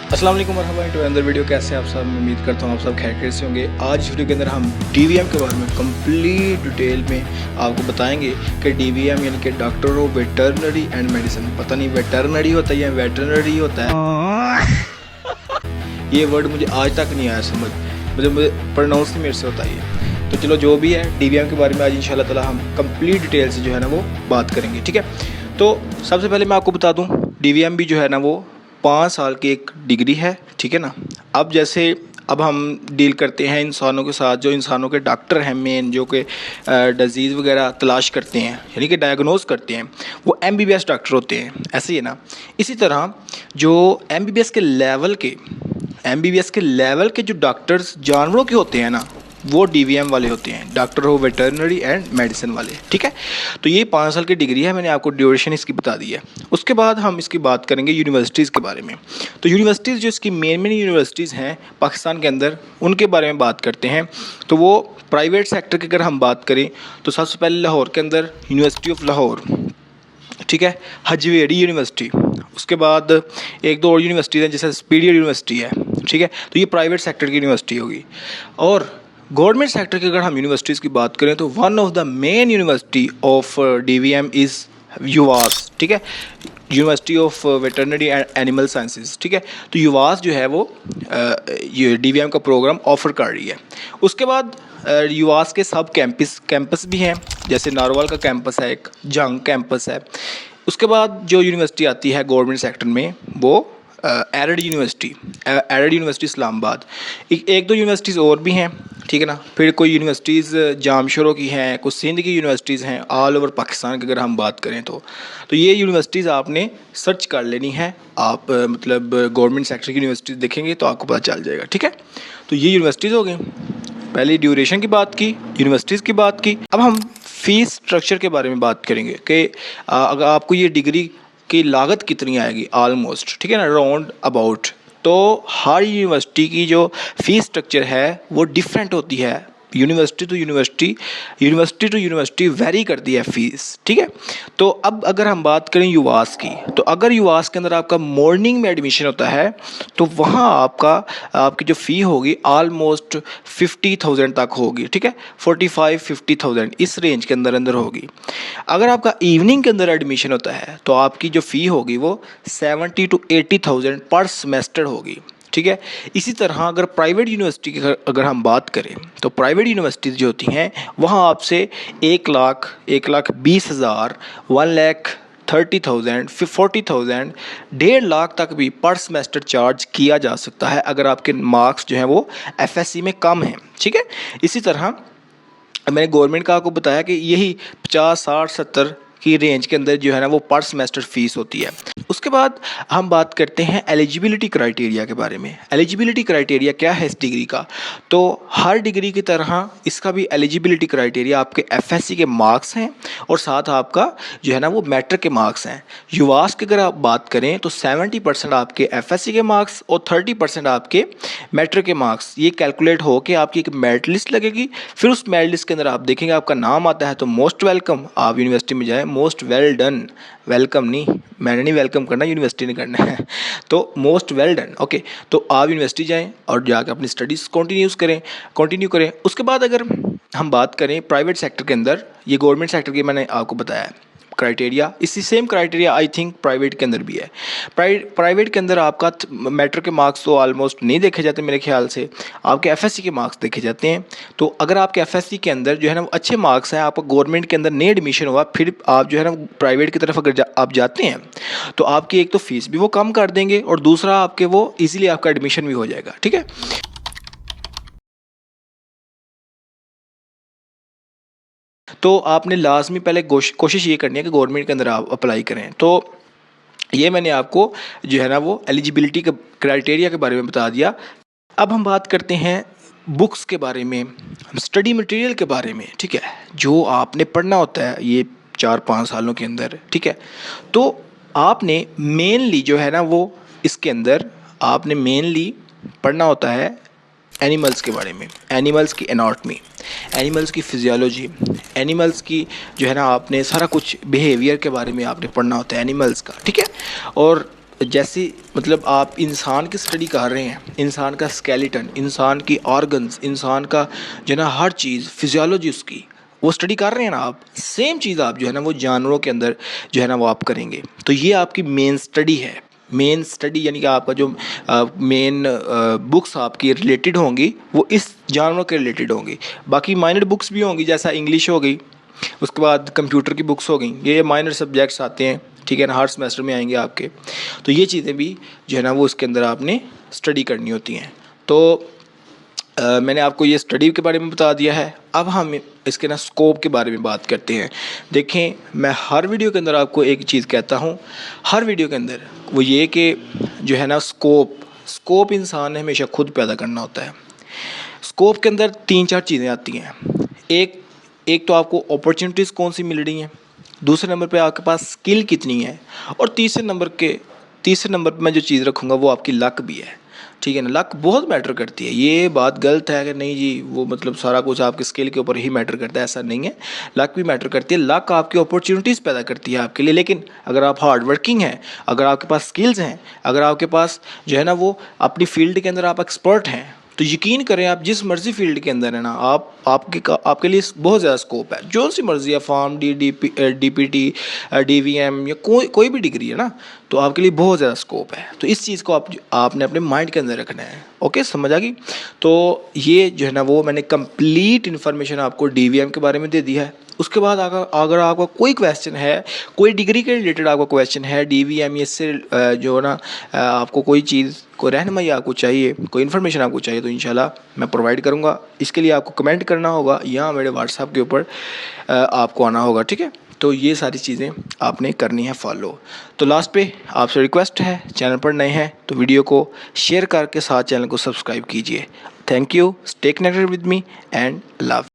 अस्सलाम वालेकुम मरहबा टू अंदर वीडियो। कैसे हैं आप सब? मैं उम्मीद करता हूँ आप सब खैरियत से होंगे। आज इस वीडियो के अंदर हम डीवीएम के बारे में कंप्लीट डिटेल में आपको बताएंगे कि डीवीएम यानी कि doctor of veterinary and medicine, पता नहीं वेटरनरी होता है या वेटरनरी होता है ये वर्ड मुझे आज तक नहीं आया समझ, मुझे प्रोनाउंस नहीं मेरे से होता है। तो चलो जो भी है डीवीएम के बारे में आज इंशाल्लाह ताला हम कंप्लीट डिटेल से जो है ना वो बात करेंगे, ठीक है। तो सबसे पहले मैं आपको बता दूं डीवीएम भी जो है ना वो 5 साल की एक डिग्री है, ठीक है ना। अब हम डील करते हैं इंसानों के साथ, जो इंसानों के डॉक्टर हैं मेन, जो कि डिजीज़ वगैरह तलाश करते हैं यानी कि डायग्नोज करते हैं, वो एमबीबीएस डॉक्टर होते हैं, ऐसे ही है ना। इसी तरह जो एमबीबीएस के लेवल के जो डॉक्टर्स जानवरों के होते हैं ना, वो डीवीएम वाले होते हैं, doctor of veterinary and medicine वाले, ठीक है। तो ये 5 साल की डिग्री है, मैंने आपको ड्यूरेशन इसकी बता दी है। उसके बाद हम इसकी बात करेंगे यूनिवर्सिटीज़ के बारे में। तो यूनिवर्सिटीज़ जो इसकी मेन यूनिवर्सिटीज़ हैं पाकिस्तान के अंदर, उनके बारे में बात करते हैं। तो वो प्राइवेट सेक्टर की अगर हम बात करें तो सबसे पहले लाहौर के अंदर यूनिवर्सिटी ऑफ लाहौर, ठीक है, हजवेरी यूनिवर्सिटी। उसके बाद एक दो और यूनिवर्सिटीज़ हैं जैसे स्पीडियर यूनिवर्सिटी है, ठीक है। तो ये प्राइवेट सेक्टर की यूनिवर्सिटी होगी। और गवर्नमेंट सेक्टर की अगर हम यूनिवर्सिटीज़ की बात करें तो one of the main university of DVM is UVAS, ठीक है, university of veterinary and animal sciences, ठीक है। तो यूवास जो है वो ये डीवीएम का प्रोग्राम ऑफर कर रही है। उसके बाद यूवास के सब कैंपस भी हैं, जैसे नारोवाल का कैंपस है, एक जंग कैंपस है। उसके बाद जो यूनिवर्सिटी आती है गवर्नमेंट सेक्टर में वो एरड यूनिवर्सिटी इस्लामाबाद। एक दो यूनिवर्सिटीज़ और भी हैं, ठीक है ना। फिर कोई यूनिवर्सिटीज़ जामशोरों की हैं, कुछ सिंध की यूनिवर्सिटीज़ हैं। ऑल ओवर पाकिस्तान की अगर हम बात करें तो ये यूनिवर्सिटीज़ आपने सर्च कर लेनी है। आप मतलब गवर्नमेंट सेक्टर की यूनिवर्सिटीज़ देखेंगे तो आपको पता चल जाएगा, ठीक है। तो ये यूनिवर्सिटीज़ हो गई। पहले ड्यूरेशन की बात की, यूनिवर्सिटीज़ की बात की। अब हम फ़ीस स्ट्रक्चर के बारे में बात करेंगे कि अगर आपको ये डिग्री की लागत कितनी आएगी ऑलमोस्ट, ठीक है ना, राउंड अबाउट। तो हर यूनिवर्सिटी की जो फ़ीस स्ट्रक्चर है वो डिफरेंट होती है, यूनिवर्सिटी टू यूनिवर्सिटी वेरी करती है फ़ीस, ठीक है। तो अब अगर हम बात करें यूवास की, तो अगर यूवास के अंदर आपका मॉर्निंग में एडमिशन होता है तो वहाँ आपकी जो फ़ी होगी ऑलमोस्ट 50,000 तक होगी, ठीक है, 45-50,000 इस रेंज के अंदर होगी। अगर आपका इवनिंग के अंदर एडमिशन होता है तो आपकी जो फ़ी होगी वो 70-80,000 पर सेमेस्टर होगी, ठीक है। इसी तरह अगर प्राइवेट यूनिवर्सिटी की अगर हम बात करें तो प्राइवेट यूनिवर्सिटीज़ जो होती हैं वहाँ आपसे 1,20,000, 1,30,000, 40,000, 1.5 लाख तक भी पर सेमेस्टर चार्ज किया जा सकता है अगर आपके मार्क्स जो हैं वो एफएससी में कम हैं, ठीक है। इसी तरह मैंने गवर्नमेंट का आपको बताया कि यही 50, 60, 70 की रेंज के अंदर जो है ना वो पर सेमेस्टर फ़ीस होती है। उसके बाद हम बात करते हैं एलिजिबिलिटी क्राइटेरिया के बारे में। एलिजिबिलिटी क्राइटेरिया क्या है इस डिग्री का? तो हर डिग्री की तरह इसका भी एलिजिबिलिटी क्राइटेरिया आपके एफएससी के मार्क्स हैं और साथ आपका जो है ना वो मैट्रिक के मार्क्स हैं। यूवास की अगर आप बात करें तो 70% आपके एफएससी के मार्क्स और 30% आपके मैट्रिक के मार्क्स, ये कैलकुलेट हो के आपकी एक मेरिट लिस्ट लगेगी। फिर उस मेरिट लिस्ट के अंदर आप देखेंगे आपका नाम आता है तो मोस्ट वेलकम, आप यूनिवर्सिटी में जाएँ, मोस्ट वेल डन, वेलकम नहीं, मैंने नहीं वेलकम करना, यूनिवर्सिटी ने करना है तो मोस्ट वेल डन, ओके। तो आप यूनिवर्सिटी जाएं और जाकर अपनी स्टडीज़ कंटिन्यू करें। उसके बाद अगर हम बात करें प्राइवेट सेक्टर के अंदर, ये गवर्नमेंट सेक्टर की मैंने आपको बताया है क्राइटेरिया, इसी same criteria I think private के अंदर भी है। प्राइवेट के अंदर आपका मैट्रिक के मार्क्स तो ऑलमोस्ट नहीं देखे जाते मेरे ख्याल से, आपके एफएससी के मार्क्स देखे जाते हैं। तो अगर आपके एफएससी के अंदर जो है ना अच्छे मार्क्स हैं, आपका गवर्नमेंट के अंदर नहीं एडमिशन हुआ, फिर आप जो है ना प्राइवेट की तरफ अगर आप जाते हैं तो आपकी एक तो फीस भी वो कम कर देंगे और दूसरा आपके वो ईजिली आपका एडमिशन भी हो जाएगा, ठीक है। तो आपने लाजमी पहले कोशिश ये करनी है कि गवर्नमेंट के अंदर आप अप्लाई करें। तो ये मैंने आपको जो है ना वो एलिजिबिलिटी के क्राइटेरिया के बारे में बता दिया। अब हम बात करते हैं बुक्स के बारे में, स्टडी मटेरियल के बारे में, ठीक है, जो आपने पढ़ना होता है ये 4-5 सालों के अंदर, ठीक है। तो आपने मेनली जो है ना वो इसके अंदर आपने मेनली पढ़ना होता है एनिमल्स के बारे में, एनिमल्स की एनाटॉमी, एनिमल्स की फिजियोलॉजी, एनिमल्स की जो है ना आपने सारा कुछ बिहेवियर के बारे में आपने पढ़ना होता है एनिमल्स का, ठीक है। और जैसे मतलब आप इंसान की स्टडी कर रहे हैं, इंसान का स्केलेटन, इंसान की ऑर्गन्स, इंसान का जो है ना हर चीज़, फिजियोलॉजी उसकी वो स्टडी कर रहे हैं ना आप, सेम चीज़ आप जो है ना वो जानवरों के अंदर जो है ना वो आप करेंगे। तो ये आपकी मेन स्टडी है। मेन स्टडी यानी कि आपका जो मेन बुक्स आपकी रिलेटेड होंगी वो इस जानवरों के रिलेटेड होंगी। बाकी माइनर बुक्स भी होंगी, जैसा इंग्लिश हो गई, उसके बाद कंप्यूटर की बुक्स हो गई, ये माइनर सब्जेक्ट्स आते हैं, ठीक है ना, हर सेमेस्टर में आएंगे आपके। तो ये चीज़ें भी जो है ना वो इसके अंदर आपने स्टडी करनी होती हैं। तो मैंने आपको ये स्टडी के बारे में बता दिया है। अब हम इसके ना स्कोप के बारे में बात करते हैं। देखें, मैं हर वीडियो के अंदर आपको एक चीज़ कहता हूँ, हर वीडियो के अंदर, वो ये कि जो है ना स्कोप इंसान ने हमेशा खुद पैदा करना होता है। स्कोप के अंदर 3-4 चीज़ें आती हैं। एक तो आपको अपॉर्चुनिटीज़ कौन सी मिल रही हैं, दूसरे नंबर पे आपके पास स्किल कितनी है, और तीसरे नंबर पे मैं जो चीज़ रखूँगा वो आपकी लक भी है। ठीक है ना, लक बहुत मैटर करती है। ये बात गलत है कि नहीं जी वो मतलब सारा कुछ आपके स्किल के ऊपर ही मैटर करता है, ऐसा नहीं है। लक भी मैटर करती है, लक आपकी अपॉर्चुनिटीज़ पैदा करती है आपके लिए। लेकिन अगर आप हार्ड वर्किंग हैं, अगर आपके पास स्किल्स हैं, अगर आपके पास जो है ना वो अपनी फील्ड के अंदर आप एक्सपर्ट हैं, तो यकीन करें आप जिस मर्ज़ी फील्ड के अंदर है ना, आपके लिए बहुत ज़्यादा स्कोप है। जो सी मर्ज़ी है, फार्म DPT DVM या कोई भी डिग्री है ना, तो आपके लिए बहुत ज़्यादा स्कोप है। तो इस चीज़ को आपने अपने माइंड के अंदर रखना है। ओके, समझ आ गई। तो ये जो है ना वो मैंने कंप्लीट इन्फॉर्मेशन आपको DVM के बारे में दे दी है। उसके बाद अगर आपका कोई क्वेश्चन है, कोई डिग्री के रिलेटेड आपका क्वेश्चन है, DVM इससे जो है ना आपको कोई चीज़, कोई रहनुमाई आपको चाहिए, कोई इन्फॉर्मेशन आपको चाहिए, तो इंशाल्लाह मैं प्रोवाइड करूँगा। इसके लिए आपको कमेंट करना होगा या मेरे व्हाट्सएप के ऊपर आपको आना होगा, ठीक है। तो ये सारी चीज़ें आपने करनी है फॉलो। तो लास्ट पे आपसे रिक्वेस्ट है, चैनल पर नए हैं तो वीडियो को शेयर करके साथ चैनल को सब्सक्राइब कीजिए। Thank you, stay connected with me and love.